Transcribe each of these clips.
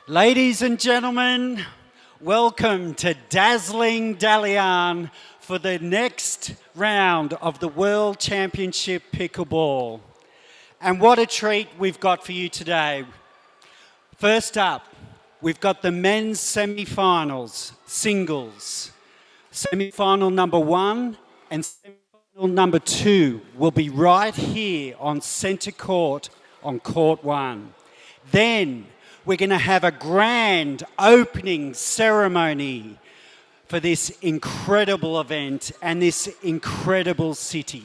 Ladies and gentlemen, welcome to dazzling Dalian for the next round of the World Championship Pickleball. And what a treat we've got for you today. First up, we've got the men's semi-finals, singles. Semi-final number 1 and semi-final number 2 will be right here on centre court on court 1. Then we're going to have a grand opening ceremony for this incredible event and this incredible city.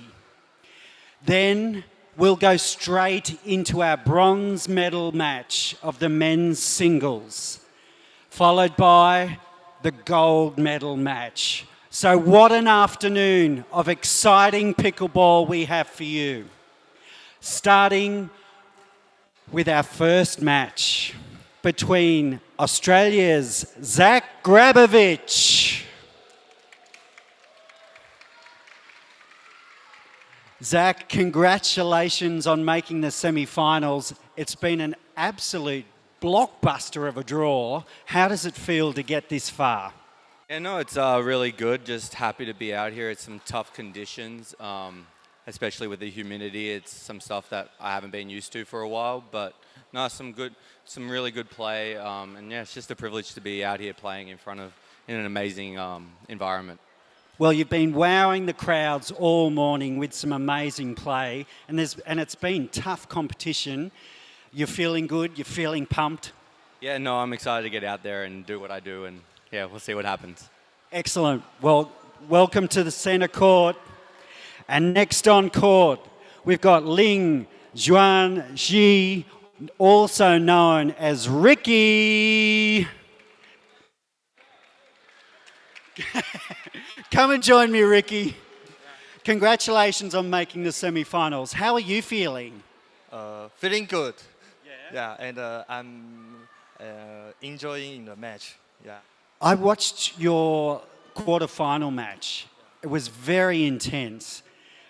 Then we'll go straight into our bronze medal match of the men's singles, followed by the gold medal match. So what an afternoon of exciting pickleball we have for you. Starting with our first match between Australia's Zach Grabovich. Zach, congratulations on making the semi-finals. It's been an absolute blockbuster of a draw. How does it feel to get this far? Yeah, no, it's really good. Just happy to be out here. It's some tough conditions, especially with the humidity. It's some stuff that I haven't been used to for a while, but no, some really good play. And yeah, it's just a privilege to be out here playing in an amazing environment. Well, you've been wowing the crowds all morning with some amazing play, and it's been tough competition. You're feeling good? You're feeling pumped? Yeah, no, I'm excited to get out there and do what I do, and yeah, we'll see what happens. Excellent. Well, welcome to the centre court. And next on court, we've got Ling Juan Ji, also known as Ricky. Come and join me, Ricky. Congratulations on making the semi-finals. How are you feeling? Feeling good. Yeah, and I'm enjoying the match. Yeah. I watched your quarter-final match. It was very intense,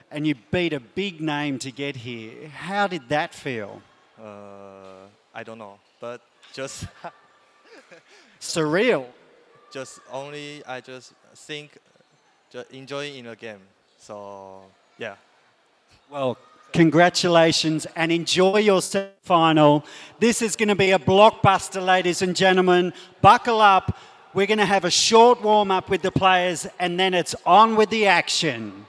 and you beat a big name to get here. How did that feel? I don't know, but just surreal. I just think, just enjoying in the game. So yeah. Well, congratulations and enjoy your final. This is going to be a blockbuster, ladies and gentlemen. Buckle up. We're going to have a short warm-up with the players, and then it's on with the action.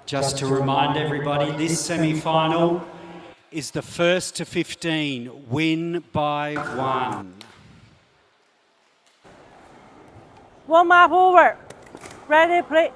Just to remind everybody, this semi-final is the first to 15, win by 1. Warm up over. Ready, play.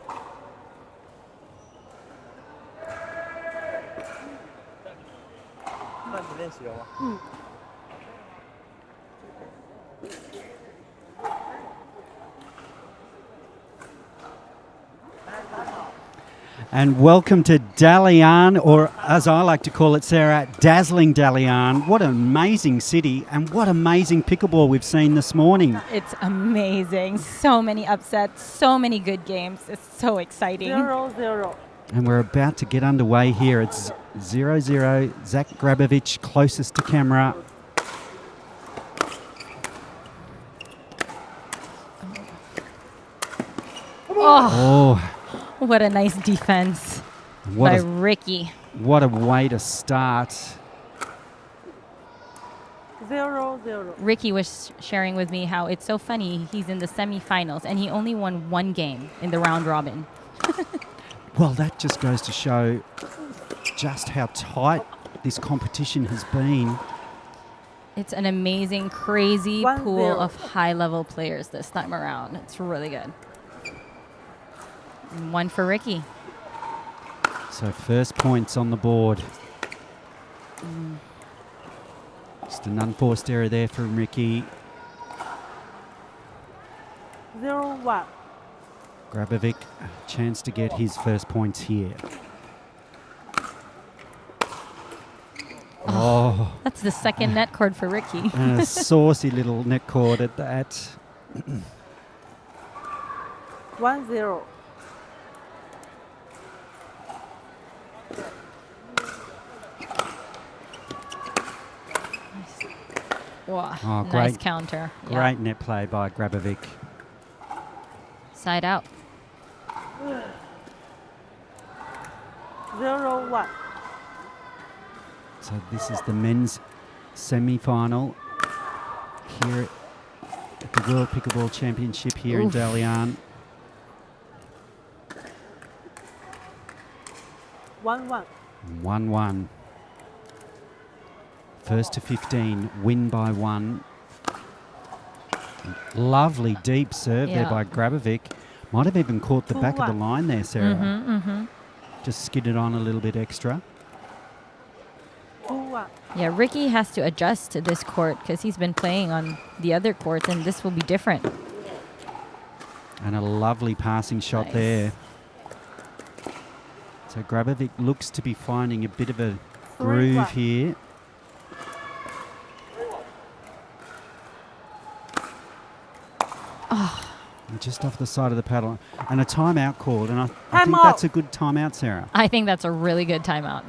And welcome to Dalian, or as I like to call it, Sarah, dazzling Dalian. What an amazing city, and what amazing pickleball we've seen this morning. It's amazing. So many upsets, so many good games. It's so exciting. 0-0. And we're about to get underway here. It's 0-0. Zach Grabovich closest to camera. Oh, what a nice defense What by a, Ricky. what a way to start. 0-0. Ricky was sharing with me how it's so funny. He's in the semifinals and he only won one game in the round robin. Well, that just goes to show just how tight this competition has been. It's an amazing, crazy 1-0. pool of high-level players this time around. It's really good. And one for Ricky. So first points on the board. Just an unforced error there from Ricky. 0-1. Grabovic, a chance to get his first points here. Oh, That's the second net cord for Ricky. and a saucy little net cord at that. 1-0. Wow, Oh, nice great. counter. Yeah. Great net play by Grabovic. Side out. 0-1. So this is the men's semi-final here at the World Pickleball Championship here in Oof. Dalian. 1-1. 1-1. First to 15, win by 1. Lovely deep serve there Yeah. by Grabovic. Might have even caught the back of the 2-1. line there, Sarah. Mm-hmm. Just skidded on a little bit extra. 2-1. Yeah, Ricky has to adjust to this court because he's been playing on the other courts, and this will be different. And a lovely passing shot Nice. there. So Grabovic looks to be finding a bit of a groove 3-1. here. And just off the side of the paddle. And a timeout called. And I think Timeout. that's a good timeout, Sarah. I think that's a really good timeout.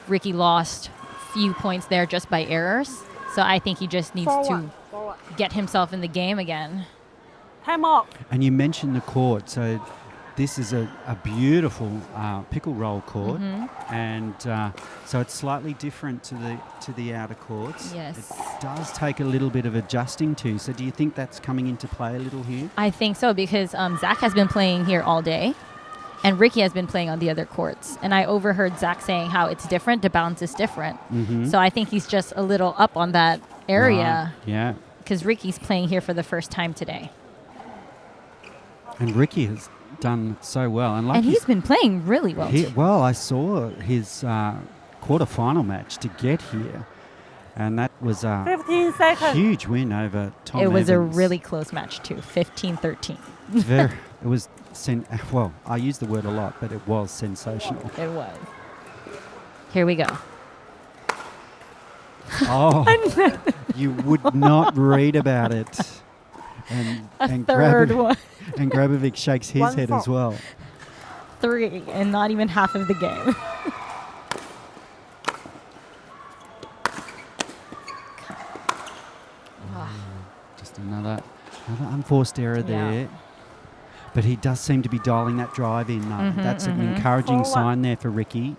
Ricky lost a few points there just by errors, so I think he just needs 4-1. to 4-1. get himself in the game again. Time off. And you mentioned the court. So this is a beautiful pickle roll court. Mm-hmm. And so it's slightly different to the outer courts. Yes. It does take a little bit of adjusting to. So do you think that's coming into play a little here? I think so because Zach has been playing here all day, and Ricky has been playing on the other courts. And I overheard Zach saying how it's different, the bounce is different. Mm-hmm. So I think he's just a little up on that area Right, yeah. because Ricky's playing here for the first time today. And Ricky has done so well. And, like And he's been playing really well. well, I saw his quarter-final match to get here. And that was a 15 seconds. huge win over Tom It was Evans. a really close match too, 15-13. It was, well, I use the word a lot, but it was sensational. It was. Here we go. Oh, you would not read about it. And Third Grabovic, one. and Grabovic shakes his 1-4. head as well. 3 and not even half of the game. Just another unforced error Yeah. there. But he does seem to be dialing that drive in. That's an encouraging 4-1. sign there for Ricky.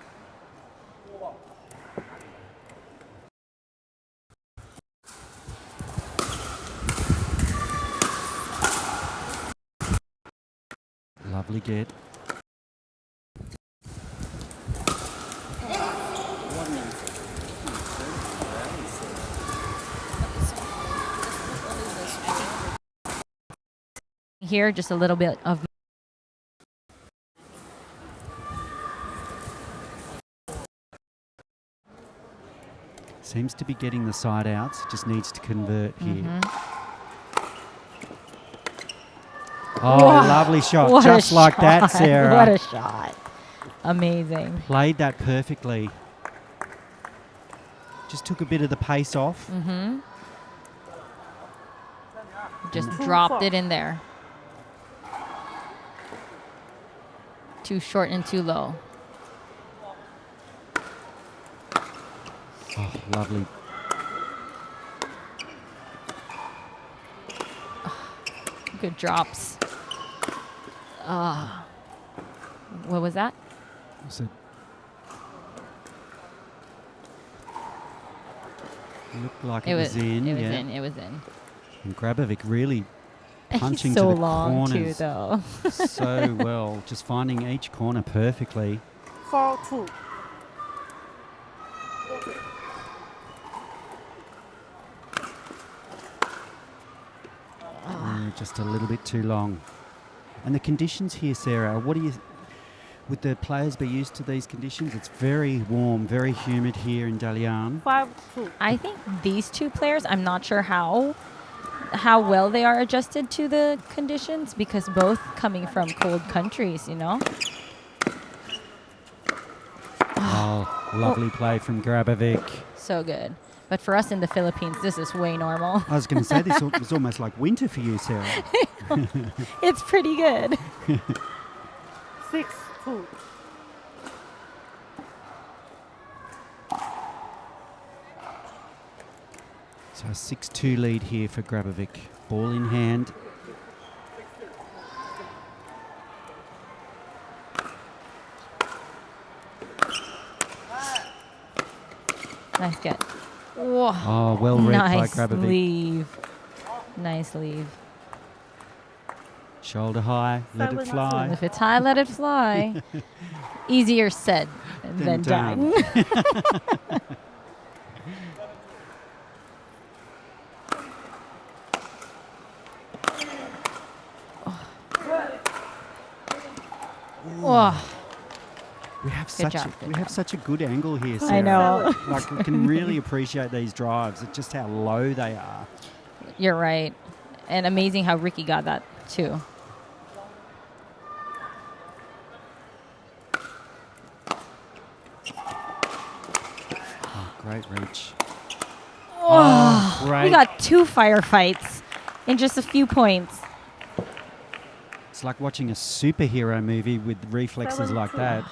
Lovely get. here, just a little bit of. Seems to be getting the side outs. Just needs to convert here. Oh, Wow. lovely shot. What a Just like that, shot. Sarah. What a shot. Amazing. Played that perfectly. Just took a bit of the pace off. Just dropped it in there. Too short and too low. Oh, lovely. Good drops. What was that? So, looked like it was in. It was yeah. in. It was in. And Grabovic really punching He's so to the long corners too, though. so well. Just finding each corner perfectly. 4-2. Just a little bit too long. And the conditions here, Sarah, what do you... Would the players be used to these conditions? It's very warm, very humid here in Dalian. 5-2. I think these two players, I'm not sure how well they are adjusted to the conditions, because both coming from cold countries, you know? Oh, lovely play from Grabovic. So good. But for us in the Philippines, this is way normal. I was going to say, this was almost like winter for you, Sarah. It's pretty good. 6-2. So a 6-2 lead here for Grabovic. Ball in hand. Nice get. Whoa. Oh, well read Nice by Grabovic. leave. Nice leave. Shoulder high, let it 7-2. fly. If it's high, let it fly. Easier said than done. Oh, We have Good job, good job. such a good angle here, Sarah. I know. Like, we can really appreciate these drives. It's just how low they are. You're right. And amazing how Ricky got that too. Oh, great reach. Oh, great. we got 2 firefights in just a few points. It's like watching a superhero movie with reflexes like 7-2. that.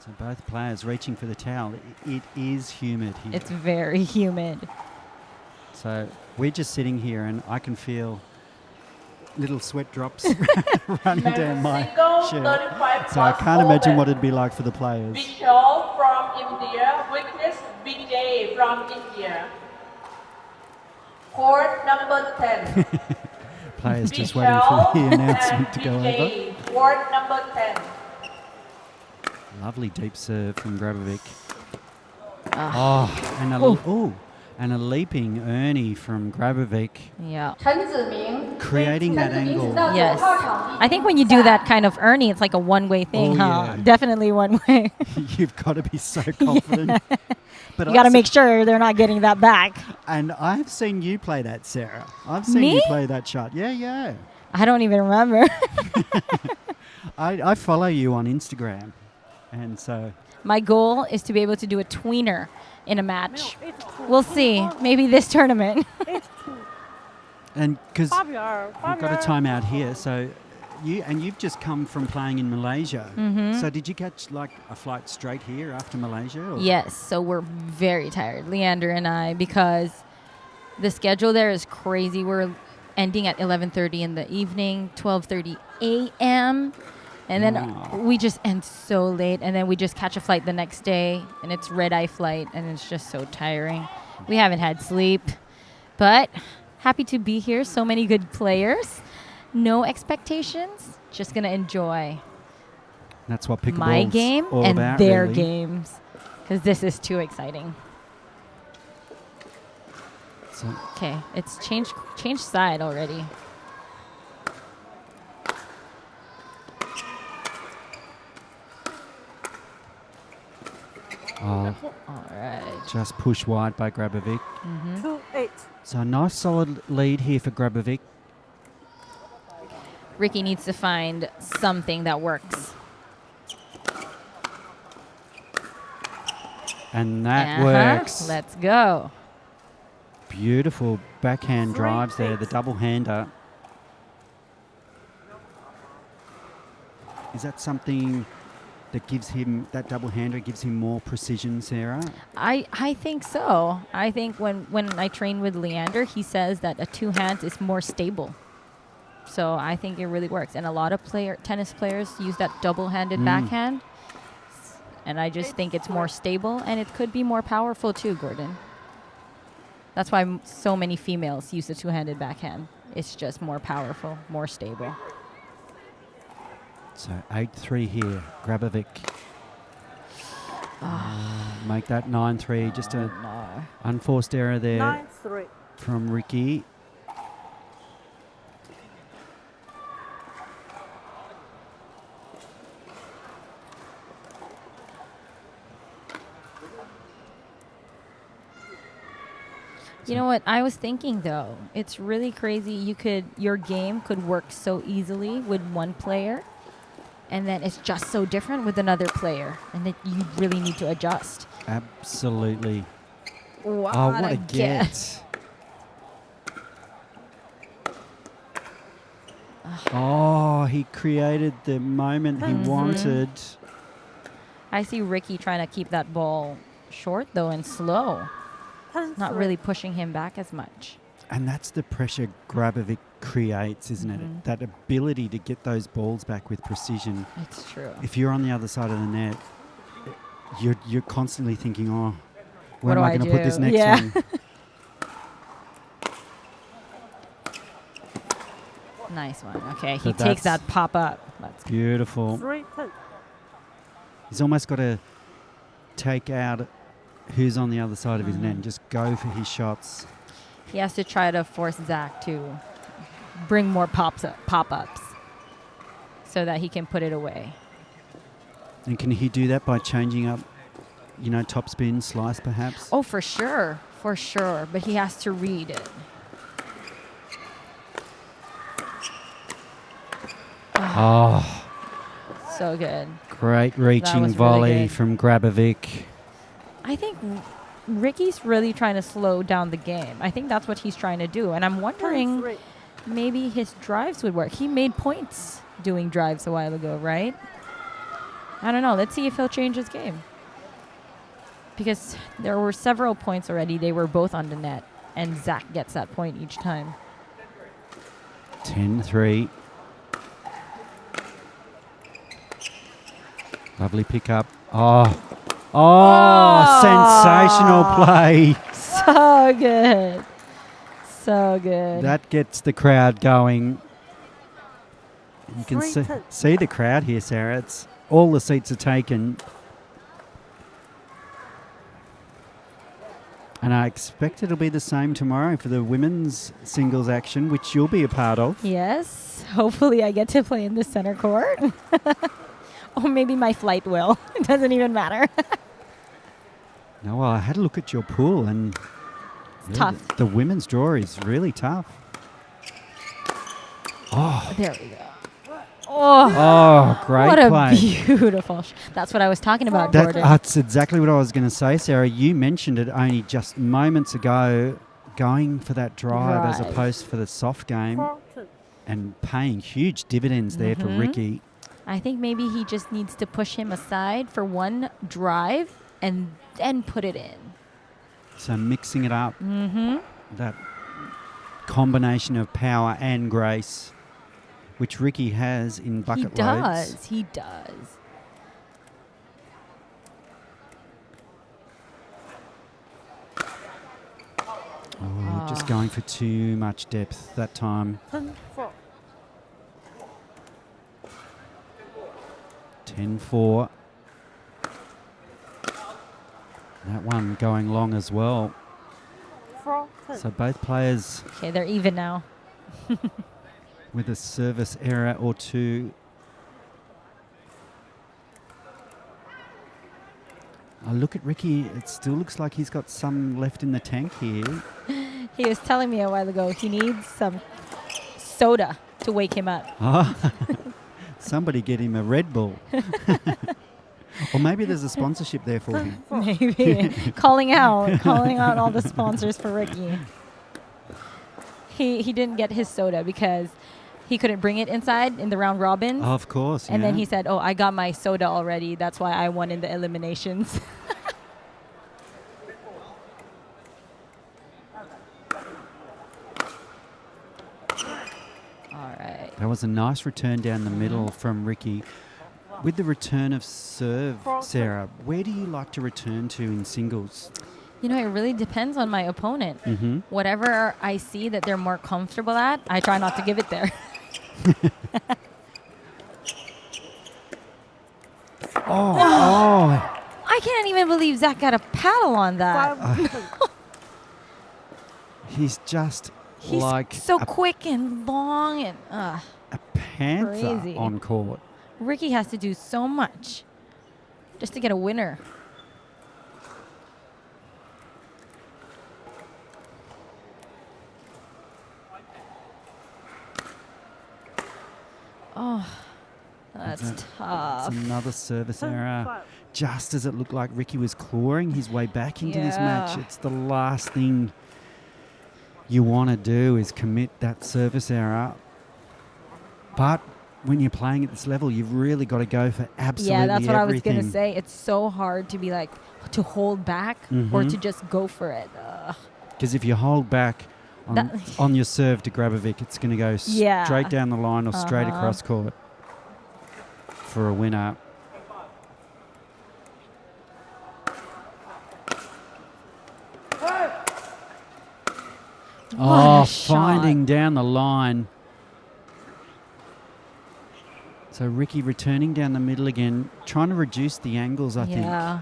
So both players reaching for the towel. It is humid here. It's very humid. So we're just sitting here and I can feel little sweat drops running down my shirt. So I can't imagine what it'd be like for the players. Vidion from India, witness Vijay from India. Court number 10. Players just waiting for the announcement to go over. Vijay, court number 10. Lovely deep serve from Grabovic. And a leaping Ernie from Grabovic, Yeah. creating that angle. Yes. I think when you do that kind of Ernie, it's like a one-way thing, Oh, huh? yeah. Definitely one way. You've got to be so confident. But You got to make sure they're not getting that back. And I've seen you play that, Sarah. I've seen Me? you play that shot. Yeah. I don't even remember. I follow you on Instagram. And so, My goal is to be able to do a tweener in a match. We'll see. Maybe this tournament. and because we've Fabio. got a timeout here, so you've just come from playing in Malaysia. Mm-hmm. So did you catch like a flight straight here after Malaysia? Or? Yes, so we're very tired, Leander and I, because the schedule there is crazy. We're ending at 11:30 in the evening, 12:30 a.m., and then Wow. we just end so late, and then we just catch a flight the next day, and it's red-eye flight, and it's just so tiring. We haven't had sleep, but happy to be here. So many good players. No expectations, just going to enjoy That's what pickleball's my game all and about, their really. games, because this is too exciting. Okay, it's changed side already. Oh, All right. just pushed wide by Grabovic. 2-8. So a nice solid lead here for Grabovic. Ricky needs to find something that works. And that works. Let's go. Beautiful backhand 3-8. drives there, the double hander. Is that something that gives him, that double hander gives him more precision, Sarah? I think so. I think when I train with Leander, he says that a two hands is more stable. So I think it really works. And a lot of tennis players use that double-handed backhand. And I just think it's more stable, and it could be more powerful too, Gordon. That's why so many females use the two-handed backhand. It's just more powerful, more stable. So 8-3 here, Grabovic. Make that 9-3. Just a unforced error there 9-3. from Ricky. You know what? I was thinking though, it's really crazy. Your game could work so easily with one player, and then it's just so different with another player, and that you really need to adjust. Absolutely. What Oh, what a get. Oh, he created the moment he wanted. I see Ricky trying to keep that ball short though and slow, not really pushing him back as much. And that's the pressure Grabovic creates, isn't it? That ability to get those balls back with precision. It's true. If you're on the other side of the net, you're constantly thinking, oh, What where do am I I going to put this do? next Yeah. one? Nice one. Okay, So he takes that's that pop up. That's Beautiful. 3-2. He's almost got to take out who's on the other side of his net and just go for his shots. He has to try to force Zach to bring more pop-ups so that he can put it away. And can he do that by changing up, top spin, slice perhaps? Oh, for sure. For sure. But he has to read it. Oh, So good. great reaching was really volley good. from Grabovic. I think Ricky's really trying to slow down the game. I think that's what he's trying to do. And I'm wondering 10-3. maybe his drives would work. He made points doing drives a while ago, right? I don't know. Let's see if he'll change his game. Because there were several points already. They were both on the net. And Zach gets that point each time. 10-3. Lovely pickup. Oh, sensational play. So good. So good. That gets the crowd going. You can 3-2. see the crowd here, Sarah. It's all the seats are taken. And I expect it'll be the same tomorrow for the women's singles action, which you'll be a part of. Yes. Hopefully I get to play in the center court. Or maybe my flight will. It doesn't even matter. No, well, I had a look at your pool and It's tough. The women's draw is really tough. Oh, There we go. Oh, great what a play. beautiful. That's what I was talking about, Gordon. That's exactly what I was going to say, Sarah. You mentioned it only just moments ago, going for that drive as Right. opposed for the soft game 4-2. and paying huge dividends there for Ricky. I think maybe he just needs to push him aside for one drive and then put it in. So mixing it up, that combination of power and grace, which Ricky has in bucket loads. He does. Oh, just going for too much depth that time. 10-4. 10-4. That one going long as well. 4-10. So both players Okay, they're even now. with a service error or two. Oh, look at Ricky. It still looks like he's got some left in the tank here. He was telling me a while ago he needs some soda to wake him up. Oh, somebody get him a Red Bull. Or maybe there's a sponsorship there for him. Maybe. calling out all the sponsors for Ricky. He didn't get his soda because he couldn't bring it inside in the round robin. Of course. And then yeah. he said, "Oh, I got my soda already. That's why I won in the eliminations." All right. That was a nice return down the middle from Ricky. With the return of serve, Sarah, where do you like to return to in singles? You know, it really depends on my opponent. Mm-hmm. Whatever I see that they're more comfortable at, I try not to give it there. Oh, I can't even believe Zach got a paddle on that. 5-10. he's just He's like so a, quick and long and a panther crazy. on court. Ricky has to do so much just to get a winner. Oh, that's It's tough. another service error. 10-5. Just as it looked like Ricky was clawing his way back into this match, Yeah. it's the last thing you want to do is commit that service error. But when you're playing at this level, you've really got to go for absolutely Yeah, that's what I was everything. going to say. It's so hard to be like, to hold back or to just go for it. Because if you hold back on your serve to Grabovic, it's going to go Yeah. straight down the line or straight Uh-huh. across court for a winner. What a finding down the line. So Ricky returning down the middle again, trying to reduce the angles, I think. Yeah,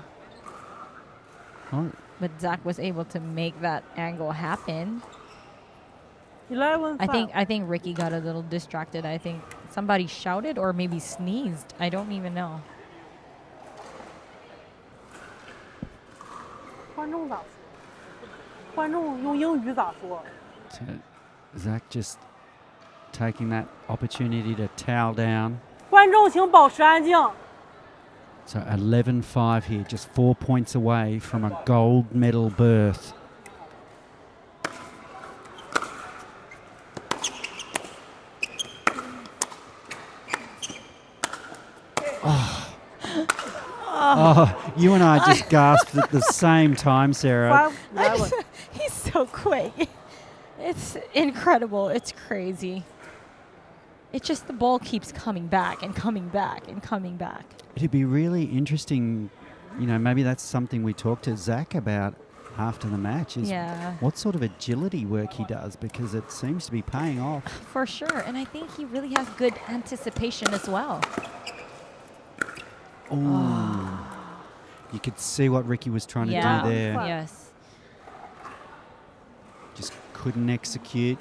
Oh, but Zach was able to make that angle happen. 11-5. I think Ricky got a little distracted. I think somebody shouted or maybe sneezed. I don't even know. 观众咋说？观众用英语咋说？ so Zach just taking that opportunity to towel down. 观众请保持安静。 So 11-5 here, just 4 points away from a gold medal berth. Oh, you and I just gasped at the same time, Sarah. 5-11. He's so quick. It's incredible. It's crazy. It's just the ball keeps coming back and coming back and coming back. It'd be really interesting, you know, maybe that's something we talked to Zach about after the match is Yeah. what sort of agility work he does, because it seems to be paying off. For sure. And I think he really has good anticipation as well. Oh, you could see what Ricky was trying to Yeah. do there. Yes. Just couldn't execute.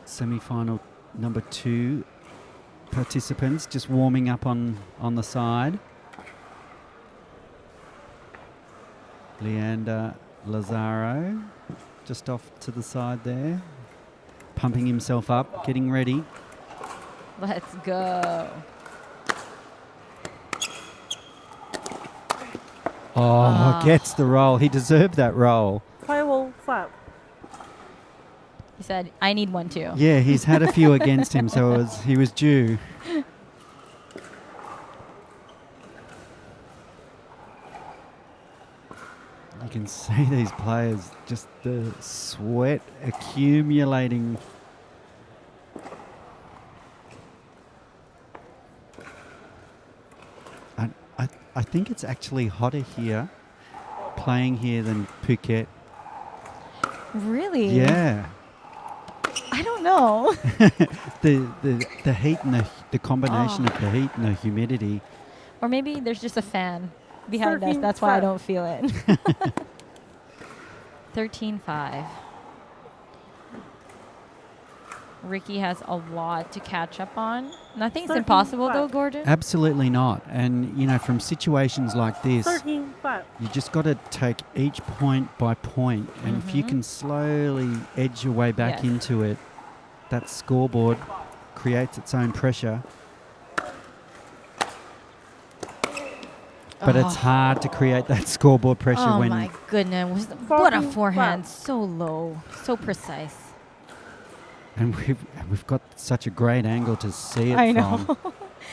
Semi-final number 2 participants just warming up on the side. Leander Lazaro just off to the side there, pumping himself up, getting ready. Let's go. Oh, gets the roll. He deserved that roll. 5-5. He said, I need one too. Yeah, he's had a few against him, so he was due. You can see these players, just the sweat accumulating. I think it's actually hotter here, playing here, than Phuket. Really? Yeah. I don't know. The heat and the combination of the heat and the humidity. Or maybe there's just a fan behind us. 13-5. That's why I don't feel it. 13-5. Ricky has a lot to catch up on. Nothing's impossible, though, 13-5. Gordon. Absolutely not. And, you know, from situations like this, 13-5. you just got to take each point by point. And if you can slowly edge your way back Yes. into it, that scoreboard creates its own pressure. But it's hard to create that scoreboard pressure Oh when my goodness. What a 14-5. forehand. So low. So precise. and we've got such a great angle to see it I from. know.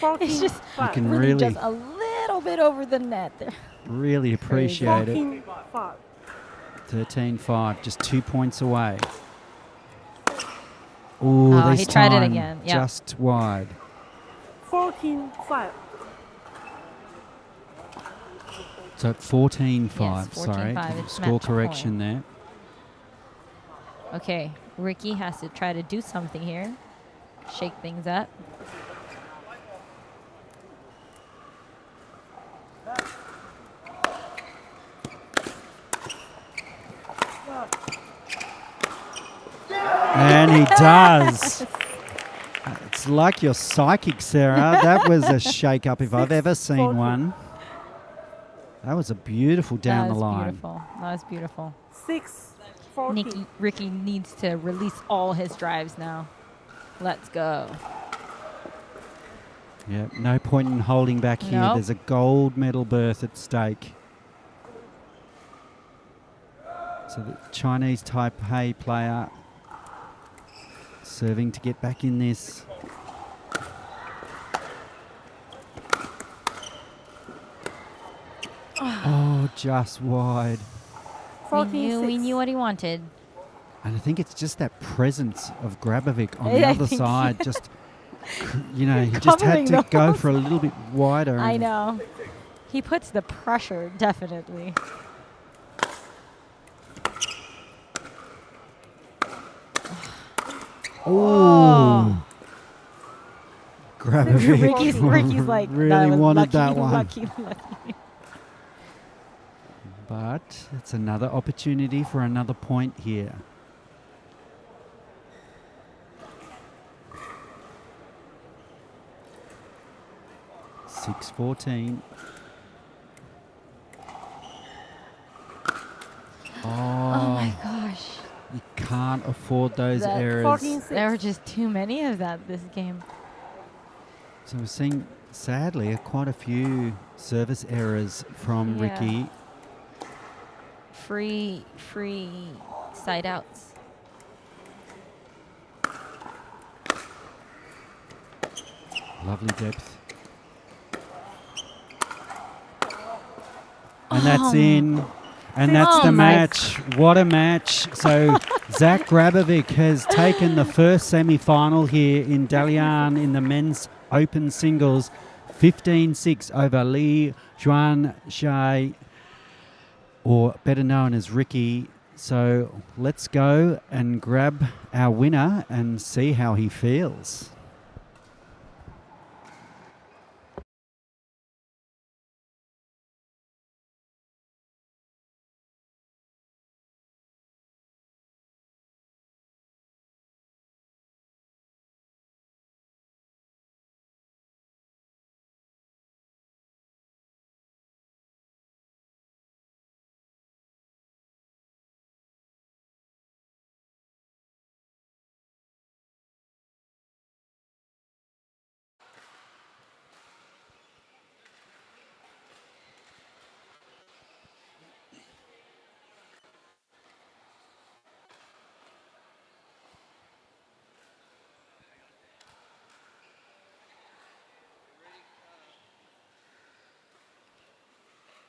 14-5. It's just You can really really, just a little bit over the net there. really appreciate it. 14-5. 13-5, just 2 points away. Oh, Ooh, this he tried it time again. Yep. just wide. 14-5. So 14-5, Yes, sorry. 14-5, it's Score match correction there. Okay, Ricky has to try to do something here. Shake things up. And he does. It's like you're psychic, Sarah. That was a shake-up if I've ever seen 14. one. That was a beautiful down That the was line. beautiful. That was beautiful. 6-14. Ricky needs to release all his drives now. Let's go. Yeah, no point in holding back here. Nope. There's a gold medal berth at stake. So the Chinese Taipei player serving to get back in this. Oh, just wide. We knew what he wanted. And I think it's just that presence of Grabovic on Yeah, the I other think side. Just, you know, he just had Covering to go those. for a little bit wider. I and- know. He puts the pressure, definitely. Oh. Grabovic Ricky's like, really was wanted lucky, that one. lucky. But it's another opportunity for another point here. $6-14. Oh my gosh. You can't afford those That errors. 14-6. There were just too many of that this game. So we're seeing, sadly, quite a few service errors from Yeah. Ricky. Free side outs. Lovely depth. And that's in. And that's Oh the my match. What a match. So Zach Grabovic has taken the first semi-final here in Dalian in the men's open singles. 15-6 over Li Juanshai, or better known as Ricky. So let's go and grab our winner and see how he feels.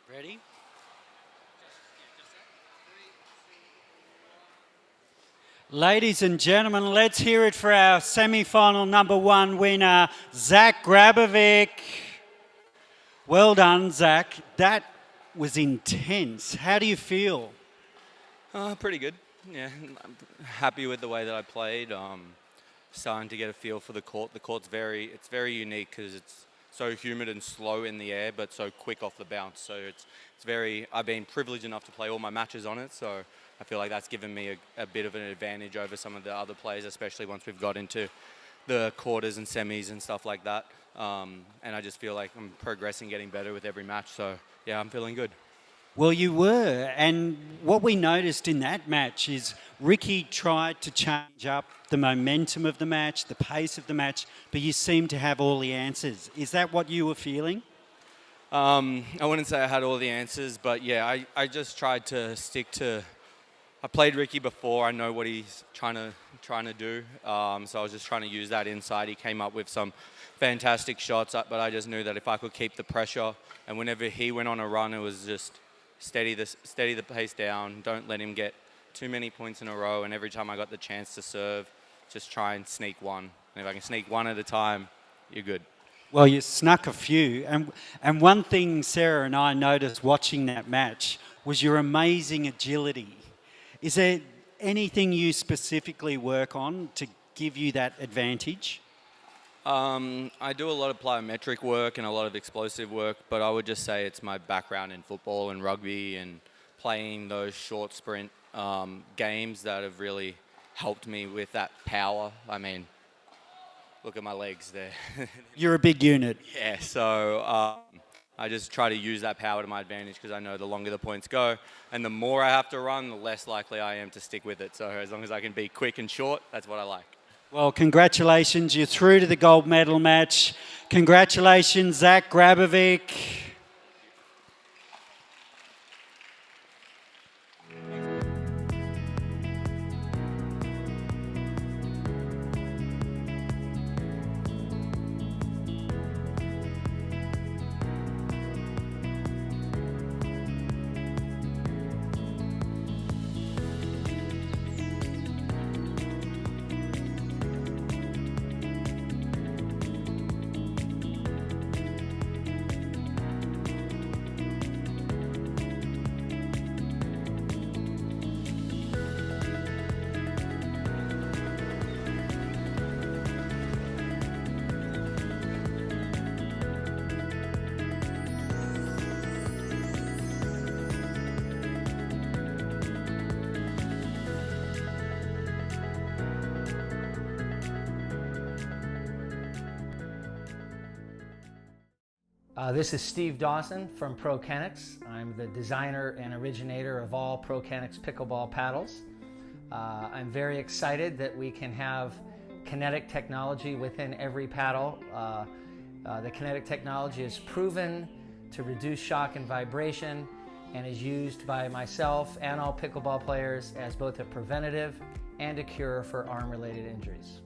Ready? Ladies and gentlemen, let's hear it for our semi-final number one winner, Zach Grabovic. Well done, Zach. That was intense. How do you feel? Pretty good. Yeah, I'm happy with the way that I played. Starting to get a feel for the court. The court's it's very unique because it's so humid and slow in the air, but so quick off the bounce. So it's very. I've been privileged enough to play all my matches on it, so I feel like that's given me a bit of an advantage over some of the other players, especially once we've got into the quarters and semis and stuff like that. And I just feel like I'm progressing, getting better with every match. So yeah, I'm feeling good. Well, you were, and what we noticed in that match is Ricky tried to change up the momentum of the match, the pace of the match, but you seemed to have all the answers. Is that what you were feeling? I wouldn't say I had all the answers, but yeah, I just tried to stick to. I played Ricky before. I know what he's trying to do. So I was just trying to use that insight. He came up with some fantastic shots, but I just knew that if I could keep the pressure, and whenever he went on a run, it was just steady the pace down. Don't let him get too many points in a row. And every time I got the chance to serve, just try and sneak one. And if I can sneak one at a time, you're good. Well, you snuck a few. And one thing Sarah and I noticed watching that match was your amazing agility. Is there anything you specifically work on to give you that advantage? I do a lot of plyometric work and a lot of explosive work, but I would just say it's my background in football and rugby and playing those short sprint games that have really helped me with that power. I mean, look at my legs there. You're a big unit. Yeah, so I just try to use that power to my advantage because I know the longer the points go and the more I have to run, the less likely I am to stick with it. So as long as I can be quick and short, that's what I like. Well, congratulations. You're through to the gold medal match. Congratulations, Zach Grabovic. This is Steve Dawson from ProKenix. I'm the designer and originator of all ProKenix pickleball paddles. I'm very excited that we can have kinetic technology within every paddle. The kinetic technology is proven to reduce shock and vibration and is used by myself and all pickleball players as both a preventative and a cure for arm-related injuries.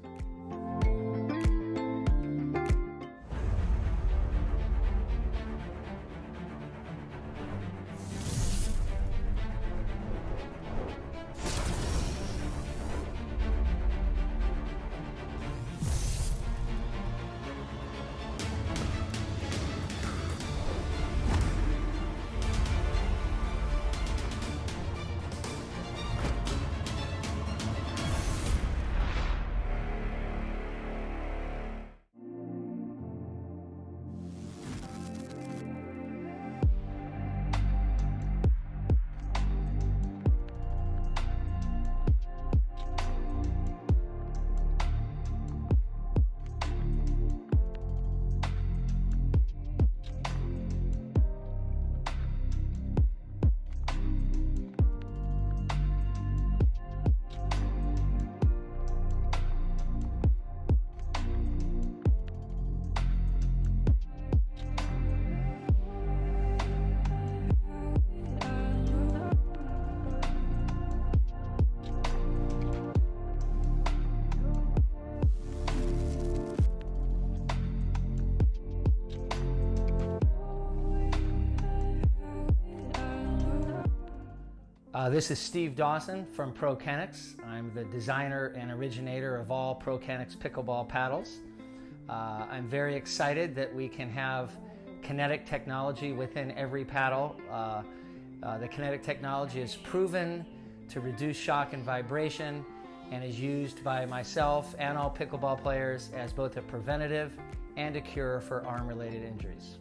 This is Steve Dawson from ProKenix. I'm the designer and originator of all ProKenix pickleball paddles. I'm very excited that we can have kinetic technology within every paddle. The kinetic technology is proven to reduce shock and vibration and is used by myself and all pickleball players as both a preventative and a cure for arm-related injuries.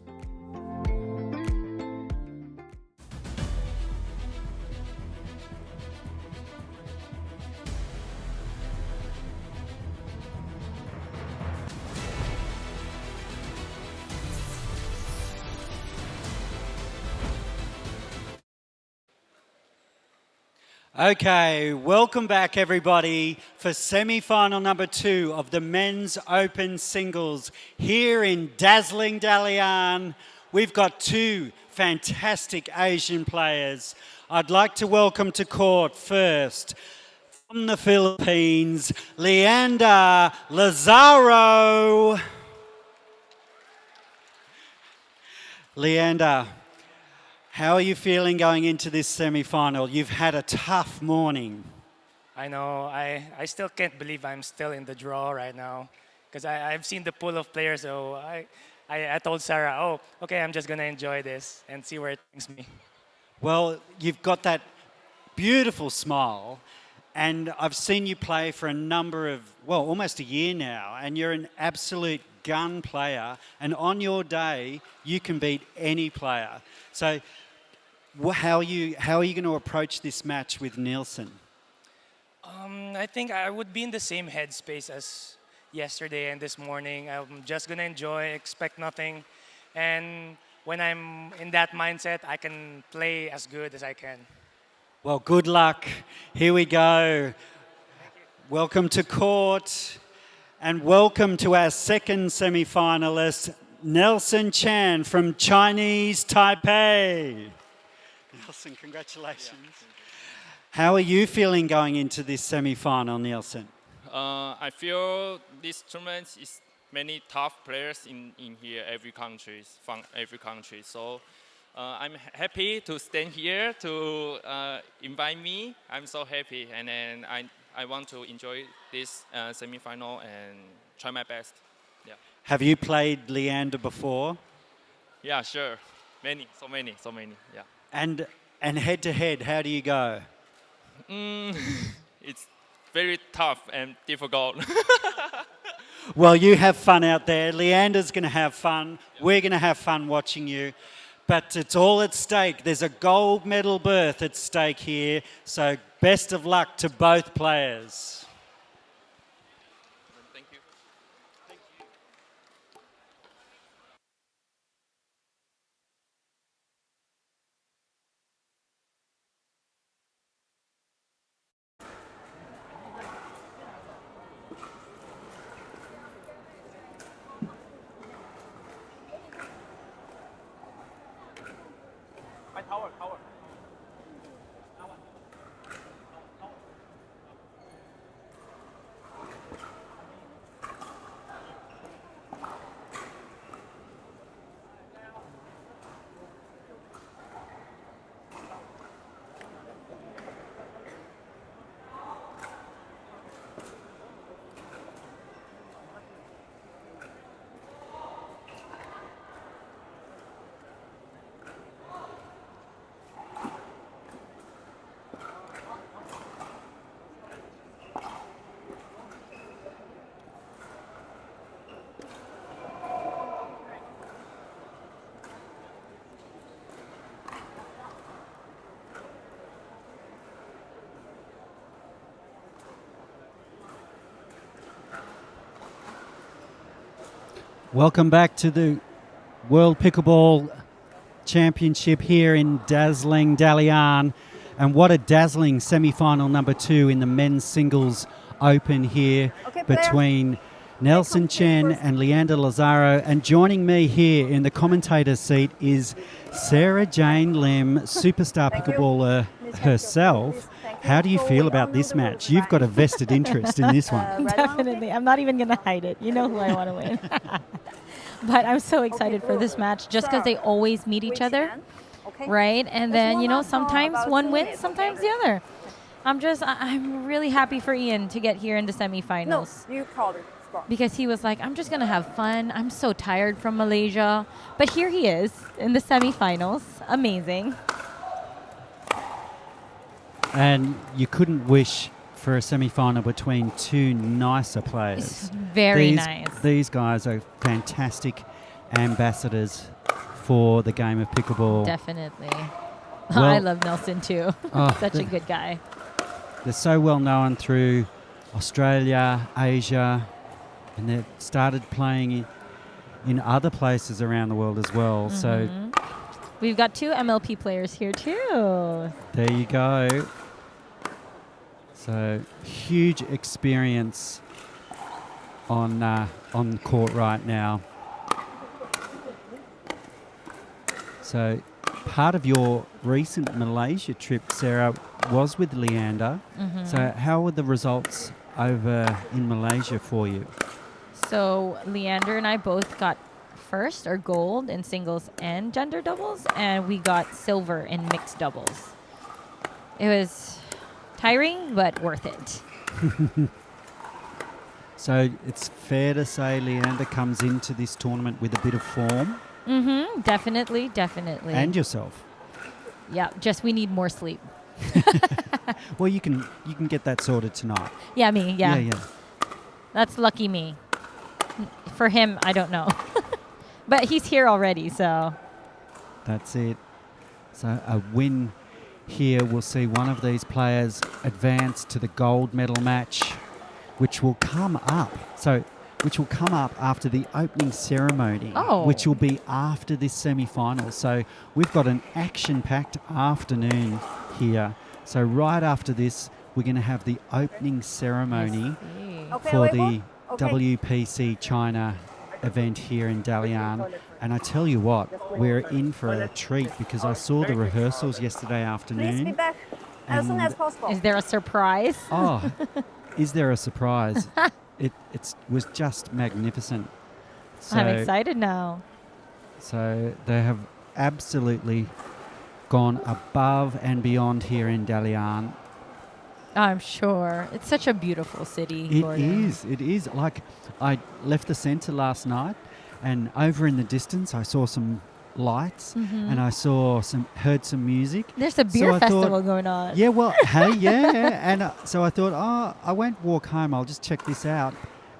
Okay, welcome back everybody for semi-final number 2 of the Men's Open Singles here in dazzling Dalian. We've got 2 fantastic Asian players. I'd like to welcome to court first from the Philippines, Leander Lazaro. Leander, how are you feeling going into this semi-final? You've had a tough morning. I know. I still can't believe I'm still in the draw right now because I've seen the pool of players. So I told Sarah, oh, okay, I'm just going to enjoy this and see where it takes me. Well, you've got that beautiful smile, and I've seen you play for a number of, well, almost a year now, and you're an absolute gun player, and on your day, you can beat any player. So how are you going to approach this match with Nielsen? I think I would be in the same headspace as yesterday and this morning. I'm just going to enjoy, expect nothing. And when I'm in that mindset, I can play as good as I can. Well, good luck. Here we go. Welcome to court. And welcome to our second semi-finalist, Nelson Chan from Chinese Taipei. Nelson, congratulations. How are you feeling going into this semi-final, Nelson? I feel this tournament is many tough players in here, from every country. So I'm happy to stand here to invite me. I'm so happy, and then I want to enjoy this semi-final and try my best. Yeah. Have you played Leander before? Yeah, sure. So many. Yeah. And head to head, how do you go? It's very tough and difficult. Well, you have fun out there. Leander's going to have fun. We're going to have fun watching you. But it's all at stake. There's a gold medal berth at stake here. So best of luck to both players. Thank you. Welcome back to the World Pickleball Championship here in dazzling Dalian. And what a dazzling semi-final number 2 in the men's singles open here between Nelson Chen and Leander Lazaro. And joining me here in the commentator seat is Sarah Jane Lim, superstar pickleballer herself. How do you feel about this match? You've got a vested interest in this one. Definitely. I'm not even going to hide it. You know who I want to win. But I'm so excited for this match just because they always meet each other, right? And then, you know, sometimes one wins, sometimes the other. I'm really happy for Ian to get here in the semifinals. No, you called it. Because he was like, I'm just going to have fun. I'm so tired from Malaysia. But here he is in the semifinals. Amazing. And you couldn't wish for a semi-final between two nicer players. It's very nice. These guys are fantastic ambassadors for the game of pickleball. Definitely. Well- I love Nelson too. Oh, Such a good guy. They're so well known through Australia, Asia, and they've started playing in other places around the world as well. So We've got 2 MLP players here too. there you go. So huge experience on court right now. So part of your recent Malaysia trip, Sarah, was with Leander. So how were the results over in Malaysia for you? So Leander and I both got first or gold in singles and gender doubles, and we got silver in mixed doubles. It was tiring, but worth it. So it's fair to say Leander comes into this tournament with a bit of form. Definitely, definitely. And yourself. Yeah, just we need more sleep. Well, you can get that sorted tonight. Yeah, me, yeah. Yeah. That's lucky me. For him, I don't know. But he's here already, so. That's it. So a win here will see one of these players advance to the gold medal match, which will come up. Which will come up after the opening ceremony, which will be after this semi-final. So we've got an action-packed afternoon here. So right after this, we're going to have the opening ceremony for the WPC China event here in Dalian. And I tell you what, we're in for a treat because I saw the rehearsals yesterday afternoon. Please be back as soon as possible. Is there a surprise? Oh, is there a surprise? It was just magnificent. So, I'm excited now. So they have absolutely gone above and beyond here in Dalian. I'm sure. It's such a beautiful city. It Gordon. is. It is. Like, I left the centre last night, and over in the distance, I saw some lights, and I heard some music. There's a beer festival going on. Yeah, well, hey, yeah. And so I thought, I won't walk home. I'll just check this out.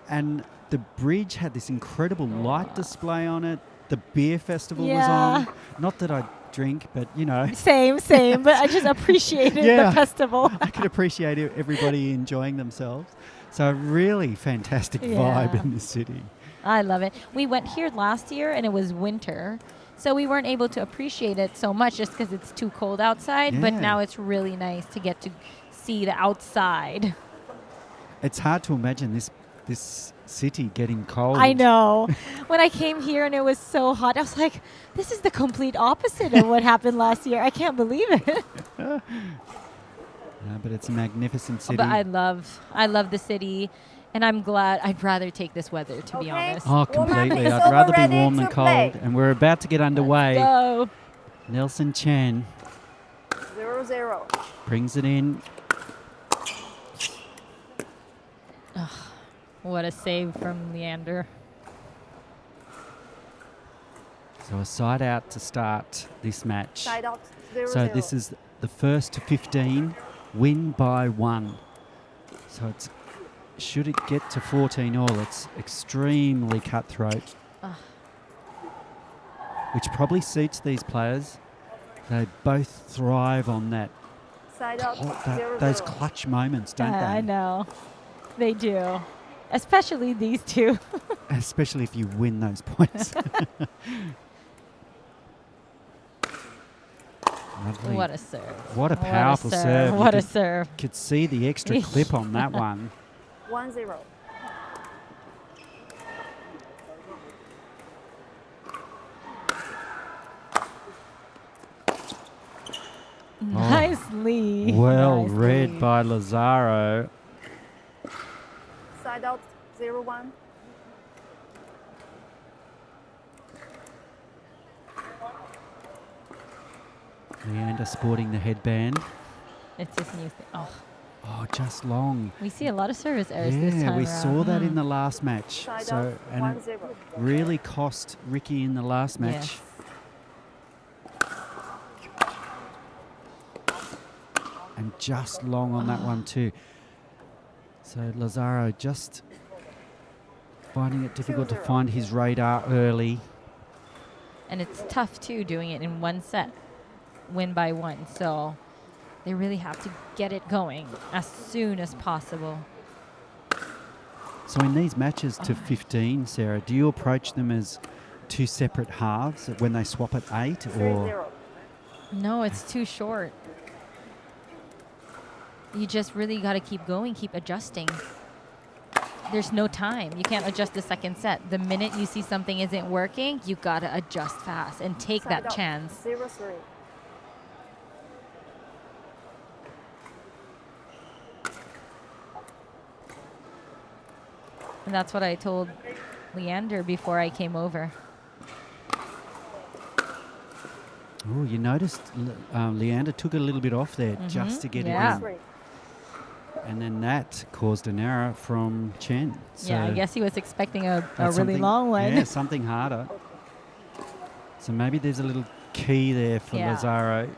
And the bridge had this incredible light display on it. The beer festival was on. Not that I drink, but, you know. Same. But I just appreciated the festival. I could appreciate everybody enjoying themselves. So really fantastic vibe in this city. I love it. We went here last year, and it was winter. So we weren't able to appreciate it so much just because it's too cold outside. But now it's really nice to get to see the outside. It's hard to imagine this city getting cold. I know. When I came here and it was so hot, I was like, this is the complete opposite of what happened last year. I can't believe it. No, but it's a magnificent city. But I love the city. And I'm glad. I'd rather take this weather, to be honest. Oh, completely. I'd rather be warm than cold. And we're about to get underway. Let's go. Nelson Chen 0-0. brings it in. What a save from Leander. So a side out to start this match. Side out 0-0. So this is the first to 15, win by 1. So should it get to 14 all, it's extremely cutthroat. Which probably suits these players. They both thrive on that. Side out 0-0. Those clutch moments, don't they? I know. They do. Especially these two. Especially if you win those points. Lovely. What a serve. What a powerful serve. What a serve. Could see the extra clip on that one. 1-0. Nicely. Well Nicely. read by Lazaro. Side out 0-1. Leander sporting the headband. It's his new thing. Oh, just long. We see a lot of service errors this time Yeah, we around. saw that in the last match. Side So, out and it 1-0. really cost Ricky in the last match. Yes. and just long on that one too. So Lazaro just finding it difficult to find his radar early. And it's tough, too, doing it in one set, win by one. So they really have to get it going as soon as possible. So in these matches to 15, Sarah, do you approach them as two separate halves when they swap at 8? Or No, it's too short. You just really got to keep going, keep adjusting. There's no time. You can't adjust the second set. The minute you see something isn't working, you got to adjust fast and take that chance. 0-3. And that's what I told Leander before I came over. oh, you noticed Leander took it a little bit off there just to get it in. And then that caused an error from Chen. So Yeah, I guess he was expecting a that's really something- long one. Yeah, something harder. So maybe there's a little key there for Yeah. Lazaro.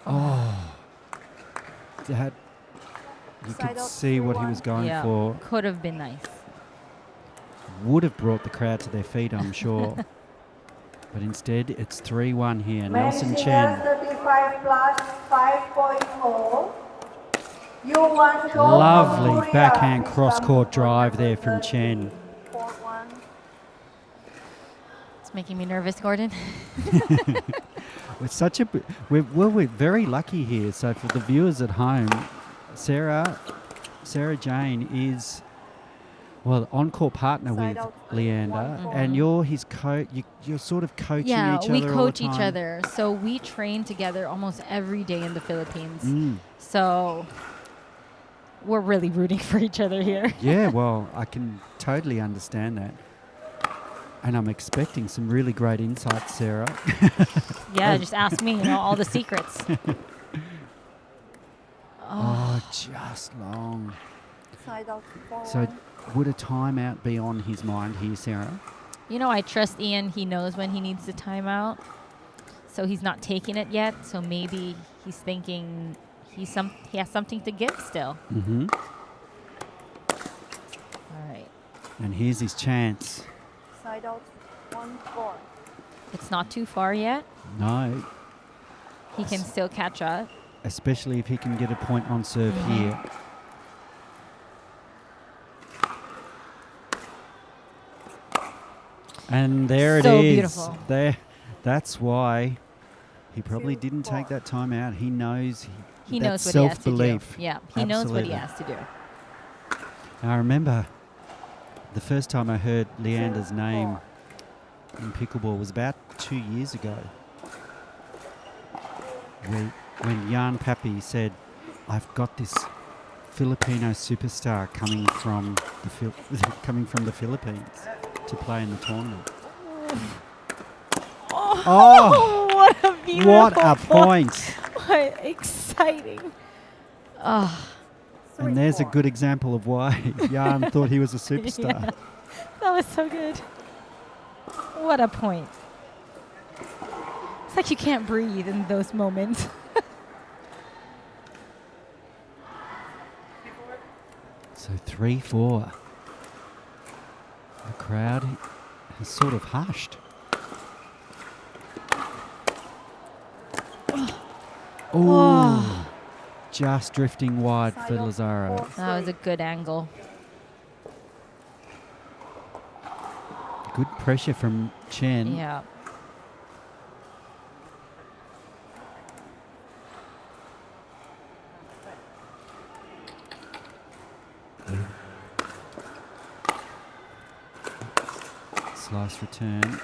Oh, that you Side could out see what he 3-1. was going Yeah, for. could have been nice. Would have brought the crowd to their feet, I'm sure. But instead, it's 3-1 here. Nelson Chen. 35 plus 5.0. Lovely backhand cross-court drive there from Chen. 4-1. It's making me nervous, Gordon. It's such a we're very lucky here. So for the viewers at home, Sarah Jane is on-court partner Side with out Leander, 1-4. and you're his coach. You're sort of coaching Yeah, each we other. coach all the each time. other. So we train together almost every day in the Philippines. Mm. So we're really rooting for each other here. Yeah, well, I can totally understand that. And I'm expecting some really great insights, Sarah. Yeah, just ask me, all the secrets. Oh, just long. Side out 4-1. So would a timeout be on his mind here, Sarah? I trust Ian. He knows when he needs the timeout. So he's not taking it yet. So maybe he's thinking he has something to give still. Mm-hmm. All right. And here's his chance. Side out 1-4. It's not too far yet. No, He can still catch up. especially if he can get a point on serve here. And there So it is. beautiful. There, that's why he probably didn't take that time out. He knows He that knows what he has to do. self-belief. Yeah, he knows what he Absolutely. has to do. I remember the first time I heard Leander's name in pickleball was about 2 years ago. When Jan Papi said, "I've got this Filipino superstar coming from the Philippines to play in the tournament." Oh, What a beautiful what a point! What exciting. Oh, And there's a good example of why Jan thought he was a superstar. Yeah. That was so good. What a point. It's like you can't breathe in those moments. So 3-4. The crowd has sort of hushed. Oh, just drifting wide for Lazaro. That was a good angle. Good pressure from Chen. Yeah. Slice return.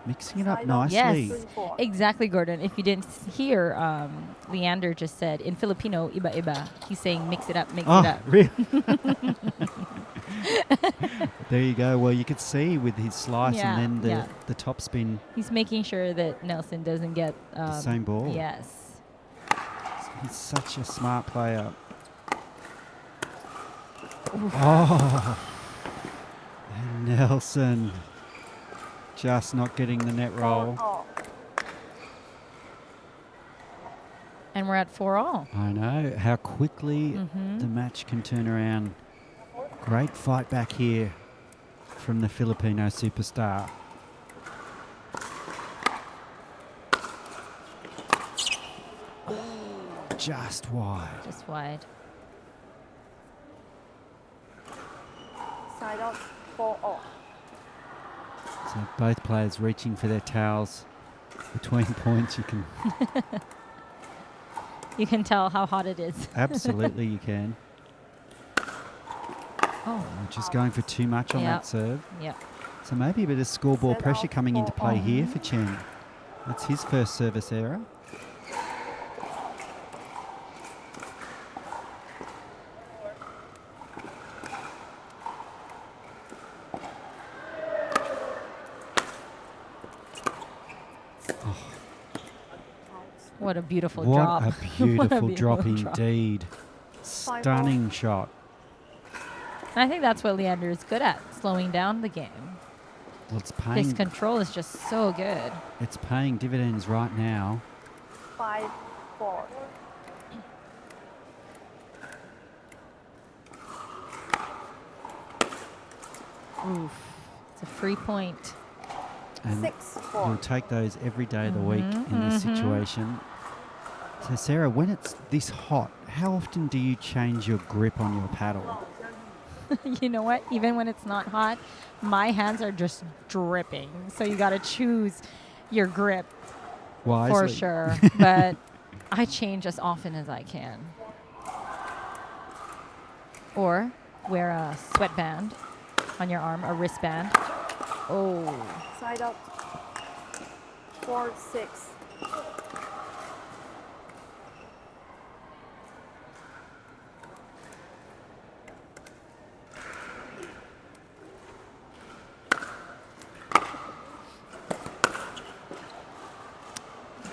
Mixing it up nicely. Yes, exactly, Gordon. If you didn't hear, Leander just said in Filipino, iba-iba. He's saying mix it up, mix it up. Really? There you go. Well, you could see with his slice Yeah, and then yeah. the top spin. He's making sure that Nelson doesn't get The same ball. Yes. He's such a smart player. Oh. And Nelson just not getting the net roll. And we're at 4-all. I know how quickly the match can turn around. Great fight back here from the Filipino superstar. Just wide. Just wide. Side out 4-all. So both players reaching for their towels between points. You can You can tell how hot it is. absolutely you can. Oh, Just going for too much on that serve. Yep. So maybe a bit of scoreboard Set pressure out coming into play 4-all. here for Chen. That's his first service error. What a beautiful What drop. a What beautiful drop beautiful drop. indeed. Stunning shot. And I think that's what Leander is good at, slowing down the game. Well, it's His paying, control is just so good. it's paying dividends right now. 5-4. Oof. It's a free point. And 6-4. you'll take those every day of the week in this situation. So Sarah, when it's this hot, how often do you change your grip on your paddle? You know what? Even when it's not hot, my hands are just dripping. So you got to choose your grip Wisely. for sure. But I change as often as I can. Or wear a sweatband on your arm, a wristband. Oh, Side out 4-6.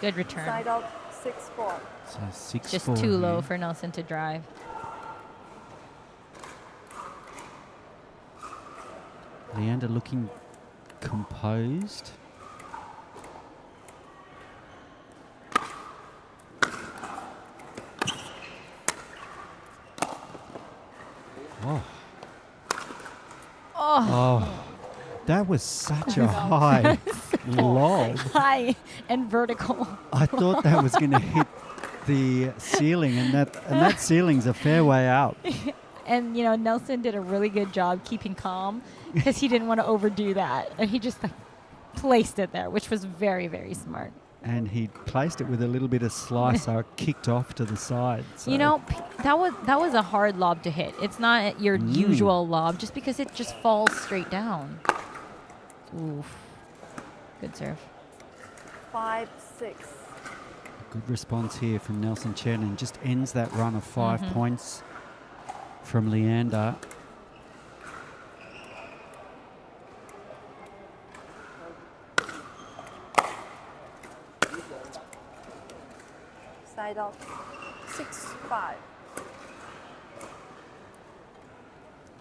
good return. Side out 6-4. So 6-4 Just too low here. for Nelson to drive. Leander looking composed. Oh. Oh. That was such a high lob. High and vertical. I thought that was going to hit the ceiling, and that ceiling's a fair way up. And, you know, Nelson did a really good job keeping calm because he didn't want to overdo that. And he just like placed it there, which was very, very smart. And he placed it with a little bit of slice, so it kicked off to the side. So. You know, that was a hard lob to hit. It's not your usual lob just because it just falls straight down. Oof. Good serve. 5-6. Good response here from Nelson Chen, and just ends that run of 5 points from Leander. Side out 6-5.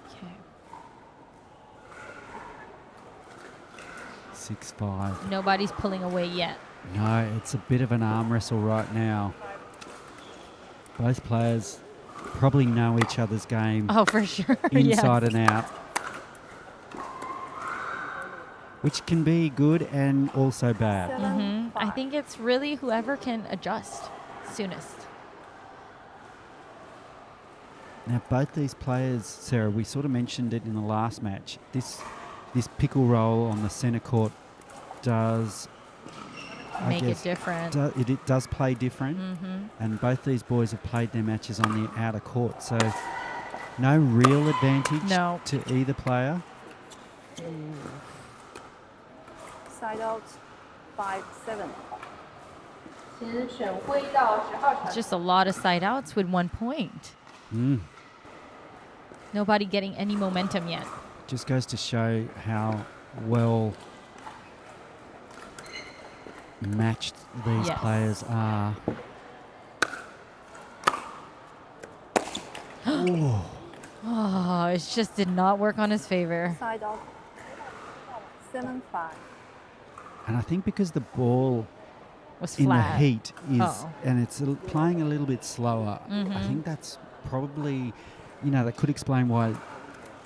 Okay. 6-5. Nobody's pulling away yet. No, it's a bit of an arm wrestle right now. Both players probably know each other's game Oh, for sure. inside Yes. and out, which can be good and also bad. 7-5. I think it's really whoever can adjust soonest. Now, both these players, Sarah, we sort of mentioned it in the last match. This pickle roll on the centre court does Make it different. It does play different, and both these boys have played their matches on the outer court, so no real advantage No. to either player. Side out 5-7. 请沈辉到10号场 It's just a lot of side outs with 1 point. Nobody getting any momentum yet. Just goes to show how well matched these Yes. players are. Oh, Oh, it just did not work on his favor. Side out. 7-5. And I think because the ball Was in flat. the heat is, Oh. and it's playing a little bit slower, I think that's probably, that could explain why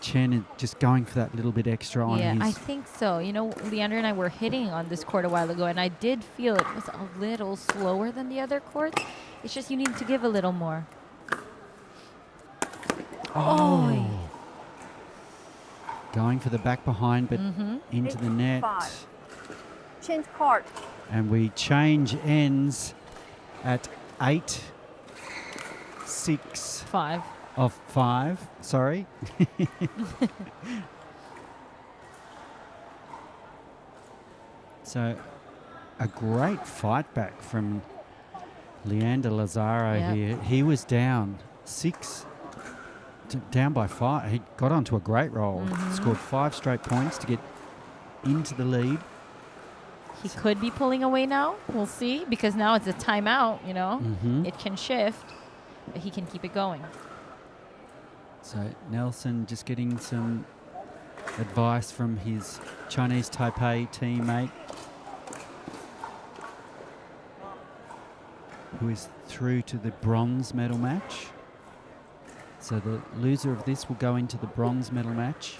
Chen is just going for that little bit extra on Yeah, I his. think so. Leander and I were hitting on this court a while ago, and I did feel it was a little slower than the other courts. It's just you need to give a little more. Oh. Going for the back behind, but into the net. 5. Change court. And we change ends at 8-6 5. of 5. Sorry. So a great fight back from Leander Lazaro Yep. here. He was down 6, down by 5. He got onto a great roll, scored 5 straight points to get into the lead. He could be pulling away now. We'll see, because now it's a timeout, It can shift, but he can keep it going. So Nelson just getting some advice from his Chinese Taipei teammate, who is through to the bronze medal match. So the loser of this will go into the bronze medal match,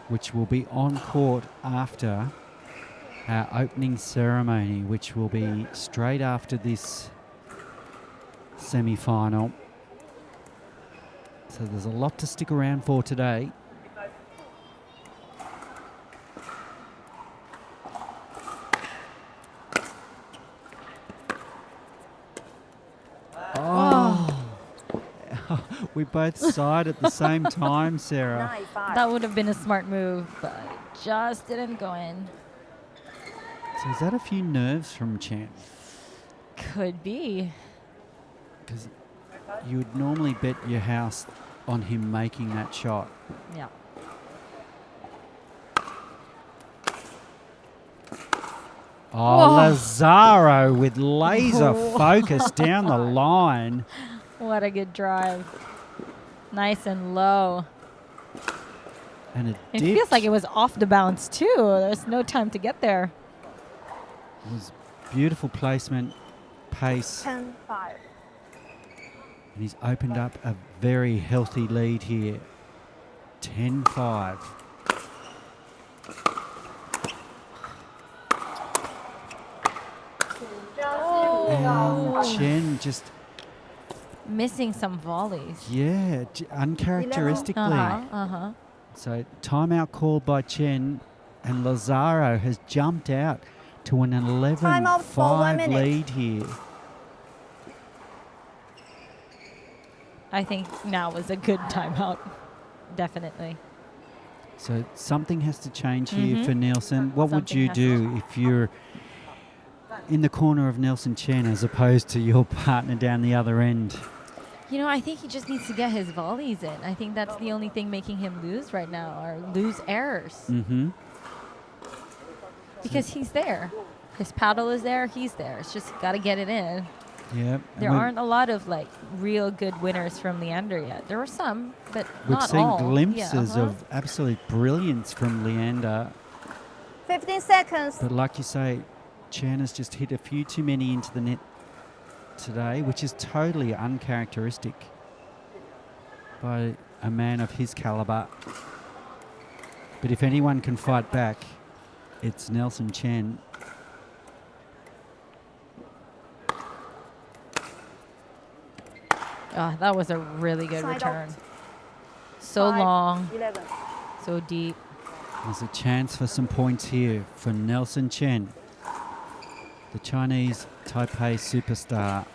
which will be on court after our opening ceremony, which will be straight after this semi-final. So there's a lot to stick around for today. Oh. We both sighed at the same time, Sarah. 9-5. That would have been a smart move, but just didn't go in. So is that a few nerves from Chen? Could be. Because you would normally bet your house on him making that shot. Yeah. Oh, Whoa. Lazaro with laser focus down the line. What a good drive. Nice and low. And it It dipped. feels like it was off the bounce, too. There's no time to get there. It was beautiful placement, pace. 10-5. And he's opened up a very healthy lead here. 10-5. And Chen just, Missing some volleys. uncharacteristically. Uh-huh. So timeout called by Chen, and Lazaro has jumped out to an Timeout for 1 11-5 minute. lead here. I think now was a good timeout. Definitely. So something has to change here for Nelson. What would Something you has do if you're in the corner of Nelson Chen as opposed to your partner down the other end? I think he just needs to get his volleys in. I think that's the only thing making him lose right now, or lose errors. Mm-hmm. Because he's there. His paddle is there, he's there. It's just got to get it in. Yep. There aren't a lot of real good winners from Leander yet. There were some, but We've not seen all. glimpses Yeah, of absolute brilliance from Leander. 15 seconds. But like you say, Chen has just hit a few too many into the net today, which is totally uncharacteristic by a man of his caliber. But if anyone can fight back, it's Nelson Chen. That was a really good Side return. out. So 5, long, 11. so deep. There's a chance for some points here for Nelson Chen, the Chinese Taipei superstar.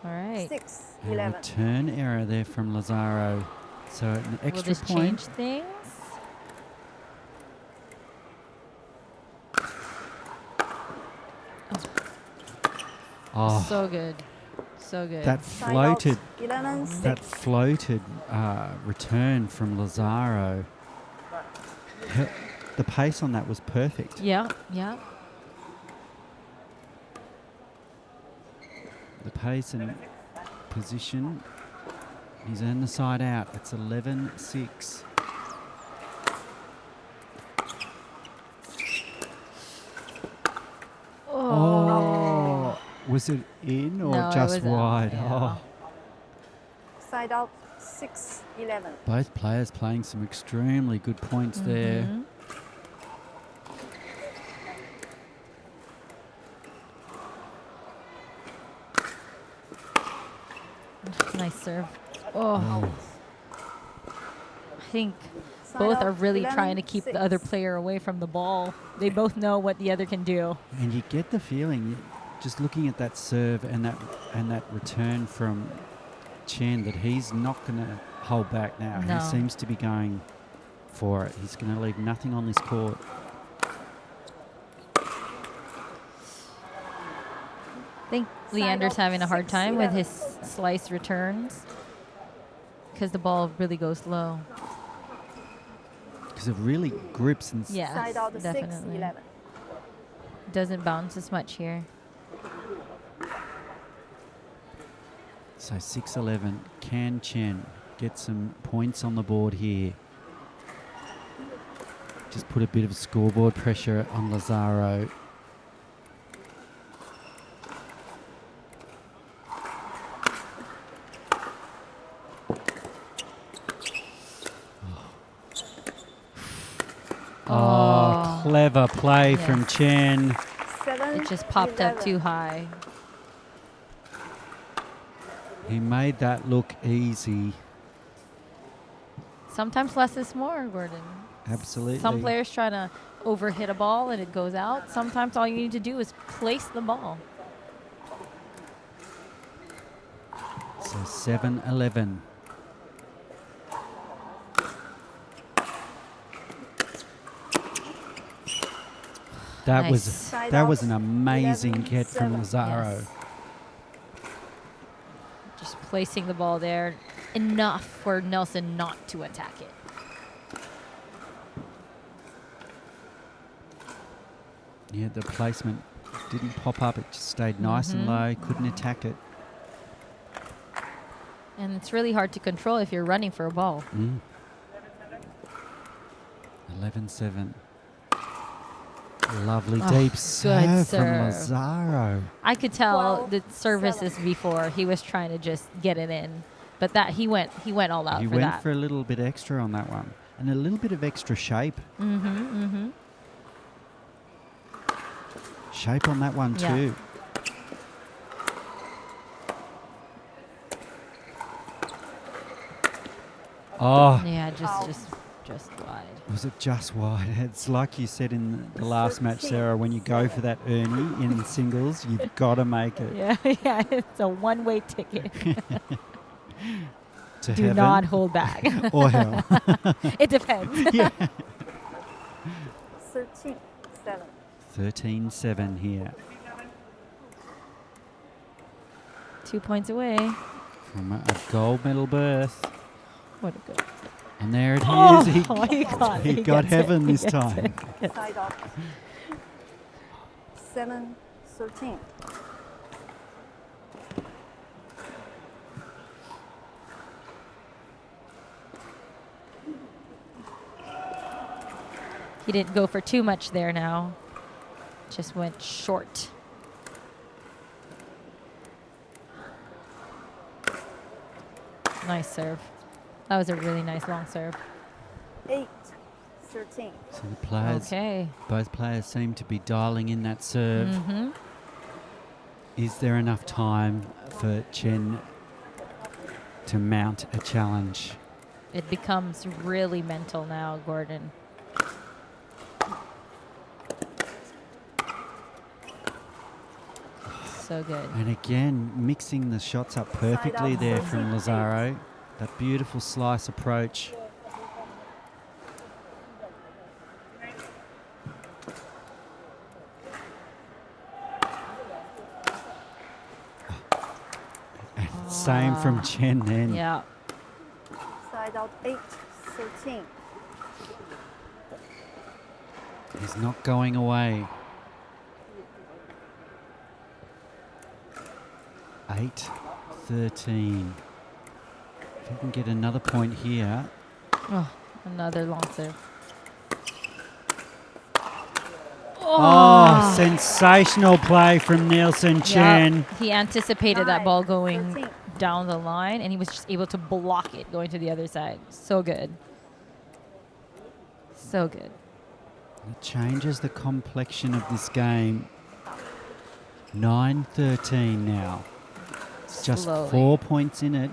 All right. 6, A 11. return error there from Lazaro. So an Will extra this point. change things? Oh, So good. So good. that Side out. floated, 11-6. that floated return from Lazaro. the pace on that was perfect. Yeah, yeah. The pace and position. He's earned the side out. It's 11-6. Oh. Was it in or No, it just was out, wide? yeah. Oh. Side out 6-11. Both players playing some extremely good points there. Nice serve. Oh. I think Side both out are really 11, trying to keep the other 6. player away from the ball. They both know what the other can do. And you get the feeling, just looking at that serve and that return from Chen, that he's not going to hold back now. No. He seems to be going for it. He's going to leave nothing on this court. I think Leander's out having a hard time with 6-11. his slice returns because the ball really goes low. Because it really grips and Yes, Side out definitely. 6-11. Doesn't bounce as much here. So 6-11. Can Chen get some points on the board here? Just put a bit of scoreboard pressure on Lazaro. Oh, clever play from Yes. Chen. 7. It just popped up 11. too high. He made that look easy. Sometimes less is more, Gordon. Absolutely. Some players try to overhit a ball and it goes out. Sometimes all you need to do is place the ball. So 7-11. That Nice. was Side that out, was an amazing 11, get from 7. Lazaro. Yes. Just placing the ball there enough for Nelson not to attack it. Yeah, the placement didn't pop up. It just stayed nice and low. Couldn't attack it. And it's really hard to control if you're running for a ball. 11-7. Lovely Oh, deep good serve from serve. Lazaro. I could tell 12, the services 7. before he was trying to just get it in, but that he went all out He for went that. for a little bit extra on that one. And a little bit of extra shape. Shape on that one Yeah. too. Oh, Yeah, just wide. was it just wide? It's like you said in the last match, Sarah, when you go for that Ernie in singles, you've got to make it. Yeah, yeah, it's a one-way ticket. To Do heaven not hold back. or hell. It depends. Yeah. 13-7. 13-7 here 2 points away. from a gold medal berth. What a good. And there it is. Oh, he got it. He He got gets it. heaven He this gets time. Side out 7-13. He didn't go for too much there now. Just went short. Nice serve. That was a really nice long serve. 8-13. So the players, Okay. both players seem to be dialing in that serve. Is there enough time for Chen to mount a challenge? It becomes really mental now, Gordon. So good. And again, mixing the shots up perfectly there from Lazaro. That beautiful slice approach. And same from Chen then. Yeah. Side out 8-13. He's not going away. 8-13. If he can get another point here. Oh, another long serve. Oh, sensational play from Nielsen Chen. Yep. He anticipated that ball going down the line, and he was just able to block it going to the other side. So good. So good. It changes the complexion of this game. 9-13 now. It's just Slowly. 4 points in it.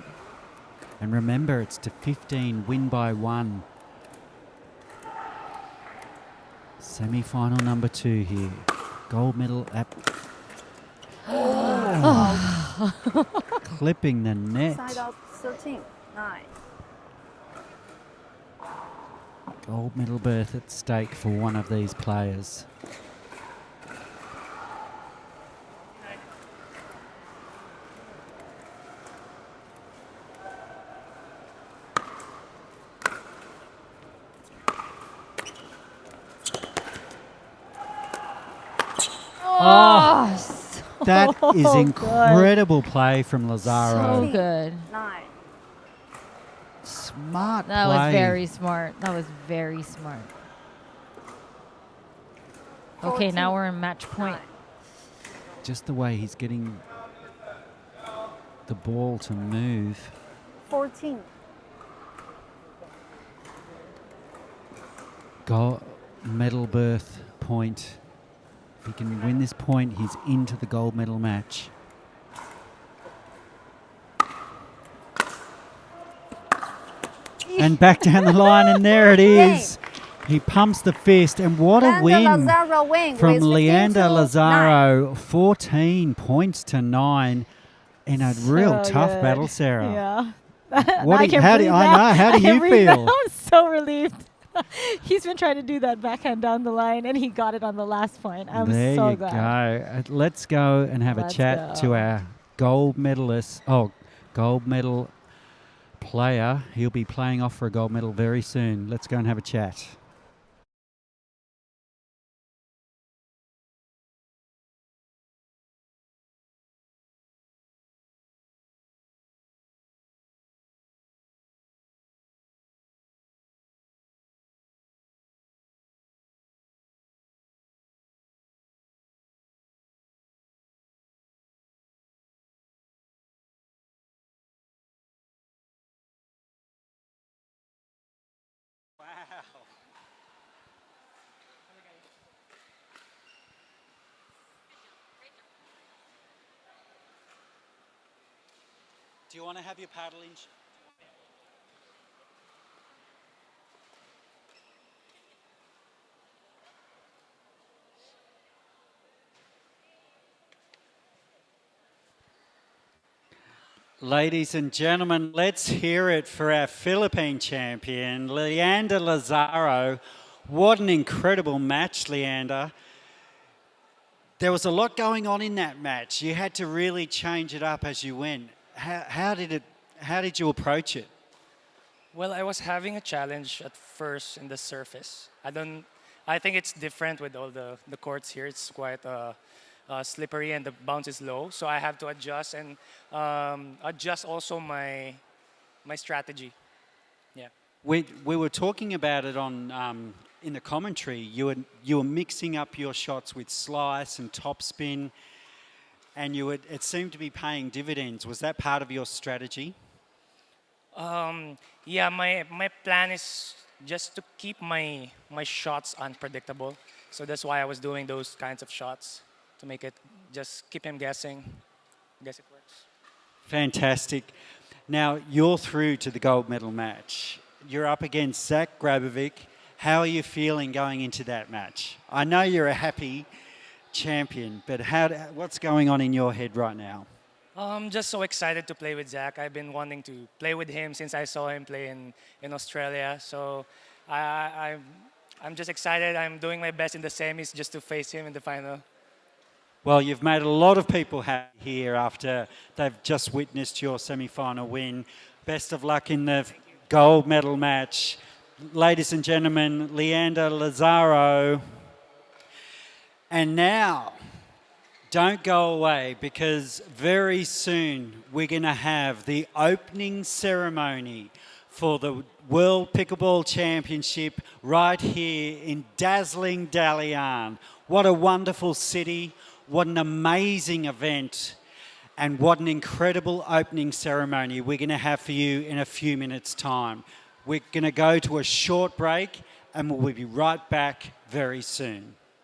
And remember, it's to 15, win by 1. Semi-final number 2 here. Gold medal at... Oh! Clipping the net. Side out 13, 9. Gold medal berth at stake for one of these players. Oh, so That is good. incredible play from Lazaro. So good. 9. Smart That play. was very smart. That was very smart. Okay, now we're in match point. Just the way he's getting the ball to move. 14. Gold medal berth point. If he can win this point, he's into the gold medal match. And back down the line, and there it is. He pumps the fist, and what a win from Leander Lazaro. 14 points to 9 in a real tough good. how do you feel? I'm so relieved. He's been trying to do that backhand down the line, and he got it on the last point. I'm there so you glad. go. Let's go and have a chat to our gold medalist. Oh, gold medal player. He'll be playing off for a gold medal very soon. Let's go and have a chat. Do you want to have your paddle in? Ladies and gentlemen, let's hear it for our Philippine champion, Leander Lazaro. What an incredible match, Leander. There was a lot going on in that match. You had to really change it up as you went. How did you approach it? Well, I was having a challenge at first in the surface. I think it's different with all the courts here. It's quite slippery and the bounce is low. So I have to adjust and adjust also my strategy. Yeah. We were talking about it on in the commentary. You were mixing up your shots with slice and topspin, and it seemed to be paying dividends. Was that part of your strategy? Yeah, my plan is just to keep my shots unpredictable. So that's why I was doing those kinds of shots to make it just keep him guessing. I guess it works. Fantastic. Now you're through to the gold medal match. You're up against Zach Grabovic. How are you feeling going into that match? I know you're a happy champion, but what's going on in your head right now? I'm just so excited to play with Zach. I've been wanting to play with him since I saw him play in Australia. So I'm just excited. I'm doing my best in the semis just to face him in the final. Well, you've made a lot of people happy here after they've just witnessed your semi-final win. Best of luck in the gold medal match. Ladies and gentlemen, Leander Lazaro. And now, don't go away, because very soon we're going to have the opening ceremony for the World Pickleball Championship right here in dazzling Dalian. What a wonderful city, what an amazing event, and what an incredible opening ceremony we're going to have for you in a few minutes' time. We're going to go to a short break and we'll be right back very soon.